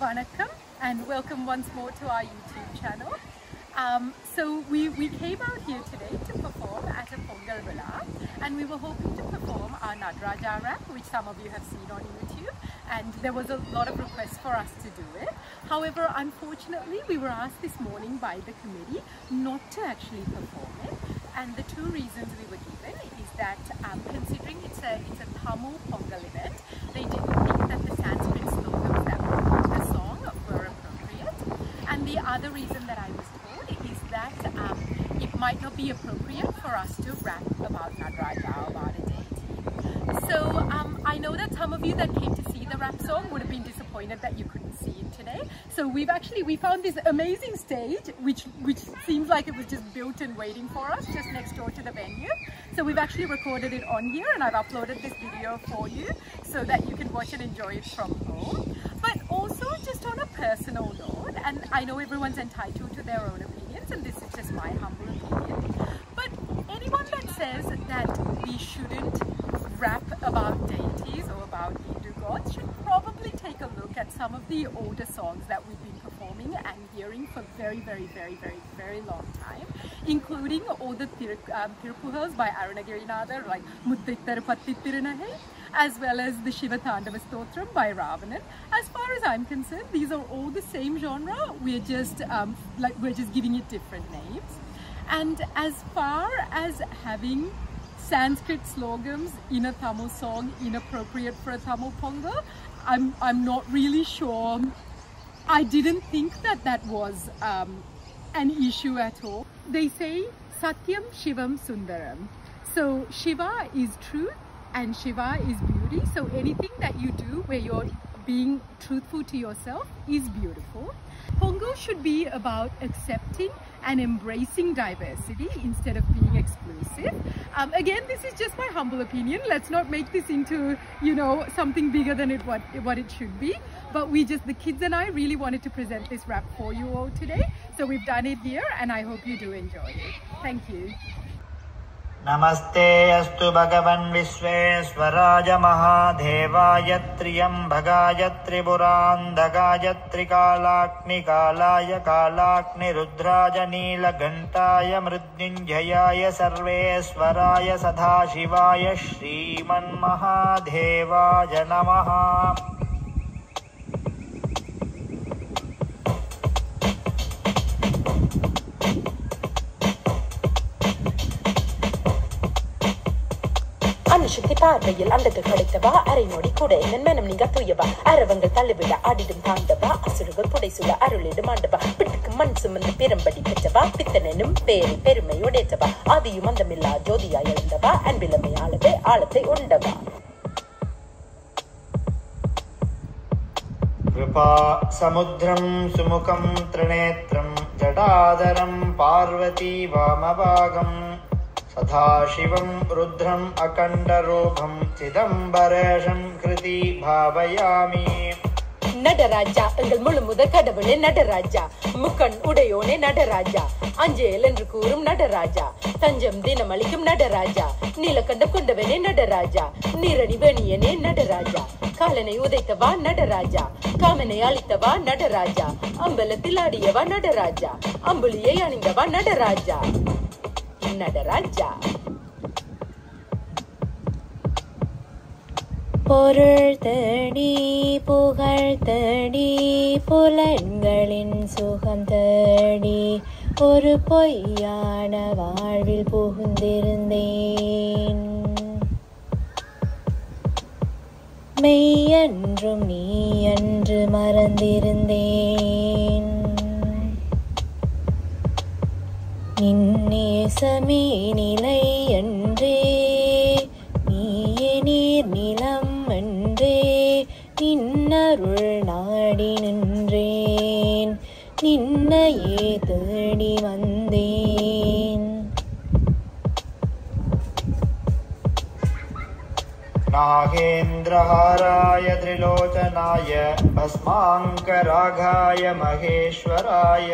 Vanakkam and welcome once more to our YouTube channel. So we came out here today to perform at a Pongal Villa, and we were hoping to perform our Nadaraja rap, which some of you have seen on YouTube, and there was a lot of requests for us to do it. However, unfortunately, we were asked this morning by the committee not to actually perform it, and the two reasons we were given is that considering it's a Tamil Pongal event, they didn't think that the Sanskrit slogans that were in the song were appropriate, and the other reason that I was told is that it might not be appropriate for us to rap about Nadaraja, about a deity. So I know that some of you that came to see the rap song would have been disappointed that you couldn't see it today. So we found this amazing stage which seems like it was just built and waiting for us just next door to the venue. So we've actually recorded it on here, and I've uploaded this video for you so that you can watch and enjoy it from home. But also just on a personal note, and I know everyone's entitled to their own opinions, and this is just my humble opinion, but anyone that says that we shouldn't rap about deities or about Hindu gods should probably take a look at some of the older songs that we've been performing and hearing for very long time, including all the Tirupujas by Arunagirinatha, like Muttittara Pattittirunahai, as well as the Shiva Tandava Stotram by Ravanan. As far as I'm concerned, these are all the same genre. We're just giving it different names. And as far as having Sanskrit slogans in a Tamil song inappropriate for a Tamil Pongal, I'm not really sure. I didn't think that was an issue at all. They say Satyam Shivam Sundaram. So Shiva is truth and Shiva is beauty. So anything that you do where you're being truthful to yourself is beautiful. Pongal should be about accepting and embracing diversity instead of being exclusive. Again, this is just my humble opinion. Let's not make this into, something bigger than what it should be. But the kids and I really wanted to present this rap for you all today. So we've done it here, and I hope you do enjoy it. Thank you. Namaste astu bhagavan Vishveshwaraja Mahadevaya Triyam Bhagaya Triburandagaya Trikalakni Kalaya Kalakni Rudraja Nila Gantaya Mrityunjayaya Sarveswaraya Sadhashivaya Shriman Mahadevaya Namaha. அனுஷத்தை பார்வையில் அண்டங்கள் கிடைத்தவா அரை நொடி கூட என் மனம் நீங்க தூயவா அரவங்கள் தள்ளிவிட ஆடிடும் தாண்டவா அசுரர்கள் புடைசுல அருளிடும் ஆண்டவா பிட்டுக்கு மண் சுமந்து பெரும்படி பெற்றவா பித்தனும் பேரை பெருமையுடையவா ஆதியும் அந்தமில்லா ஜோதியாய் எழுந்தவா அன்பிலமை ஆளவே ஆழத்தை உண்டவா. कृपा समुद्रं सुमुखं त्रिनेत्रं जटाधरं पार्वती वामभागं सदाशिवं रुद्रम् अखण्डरूपं चिदम्बरेशं कृति भावयामि. நடராஜா எங்கள் முழு முதற் கடவுளே நடராஜா, முக்கண் உடையோனே நடராஜா, அஞ்சேல் என்று கூறும் நடராஜா, தஞ்சம் தினம் அளிக்கும் நடராஜா, நீலகண்டம் கொண்டவனே நடராஜா, நீரணி வேணியனே நடராஜா, காலனை உதைத்தவா நடராஜா, காமனை அளித்தவா நடராஜா, அம்பலத்தில் ஆடியவா நடராஜா, அம்புலியை அணிந்தவா நடராஜா. நடராஜா பொருள் தேடி புகழ் தேடி புலன்களின் சுகம் தேடி ஒரு பொய்யான வாழ்வில் புகுந்திருந்தேன். மெய்யன்றும் நீ என்று மறந்திருந்தேன். நின்னேசமே நிலை என்றே நீயே நீர் நிலம் என்றே நின்னருள் நாடி நின்றேன், நின்னையே தேடி வந்தேன். नागेन्द्रहाराय त्रिलोचनाय भस्माङ्करागाय महेश्वराय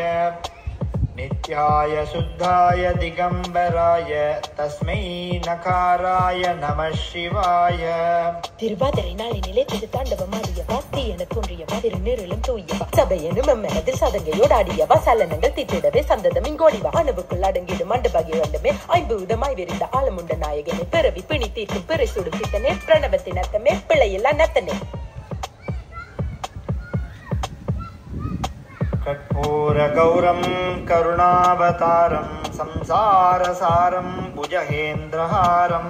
नित्याय शुद्धाय दिगंबराय तस्मै नकाराय नमः शिवाय. திருவாதிரை நாளினிலே திருத்தாண்டவமாடியவா தீயென தோன்றியவா திருநீரிலும் தூயவா சபையெனும் எம்மனதில் சதங்கையோடு ஆடியவா சலனங்கள் தீத்திடவே சந்ததம் இங்கோடிவா அணுவுக்குள் அடங்கிடும் மண்டபகி வந்தமே ஐம்பூதமாய் விரிந்த ஆலமுண்ட நாயகனே பிறவி பிணி தீர்க்கும் பிறை சுடும் சித்தனே பிரணவத்தின் அர்த்தமே பிள்ளையில்லா நத்தனே. कर्पूरगौरं करुणावतारं संसारसारं भुजगेन्द्रहारं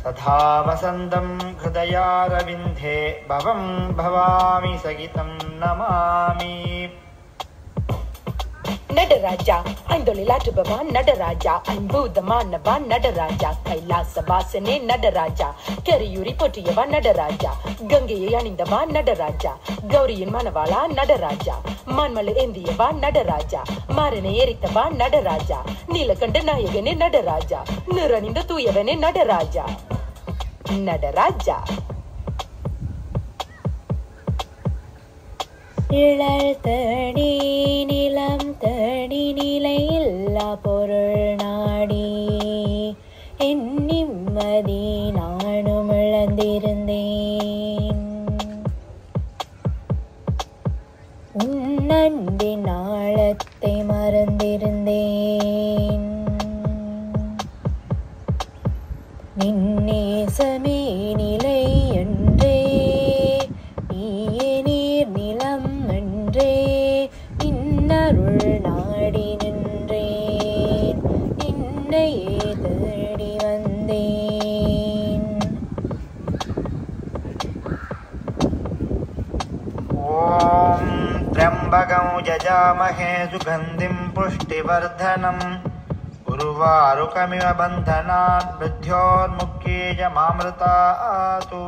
सदा वसन्तं हृदयारविन्धे भवं भवामि सहितं नमामि. நடராஜா ஐந்தொழிலாற்றுபவான் நடராஜா ஐம்பூதமானவான் நடராஜா கைலாச வாசனே நடராஜா கரியூரி போற்றியவான் நடராஜா கங்கையை அணிந்தவான் நடராஜா கௌரியின் மணவாளா நடராஜா மான்மலை ஏந்தியவான் நடராஜா மாறனை எரித்தவான் நடராஜா நீலகண்ட நாயகனே நடராஜா நிறணிந்த தூயவனே நடராஜா நடராஜா. இழல் தேடி நிலம் தேடி நிலையில்லா பொருள் நாடி என் நிம்மதி நானும் இழந்திருந்தேன். உன்னன்பின் ஆழத்தை மறந்திருந்தேன். நின்னேசமே நிலை என்றே நீயே நீர் நிலம் என்றே நின்னருள் நாடி நின்றேன். நின்னையே தேடி வந்தேன். ஓம் त्र्यंबकं यजामहे सुगन्धिं पुष्टिवर्धनम् उर्वारुकमिव बन्धनात् मृत्योर्मुक्तिः मामृतातु.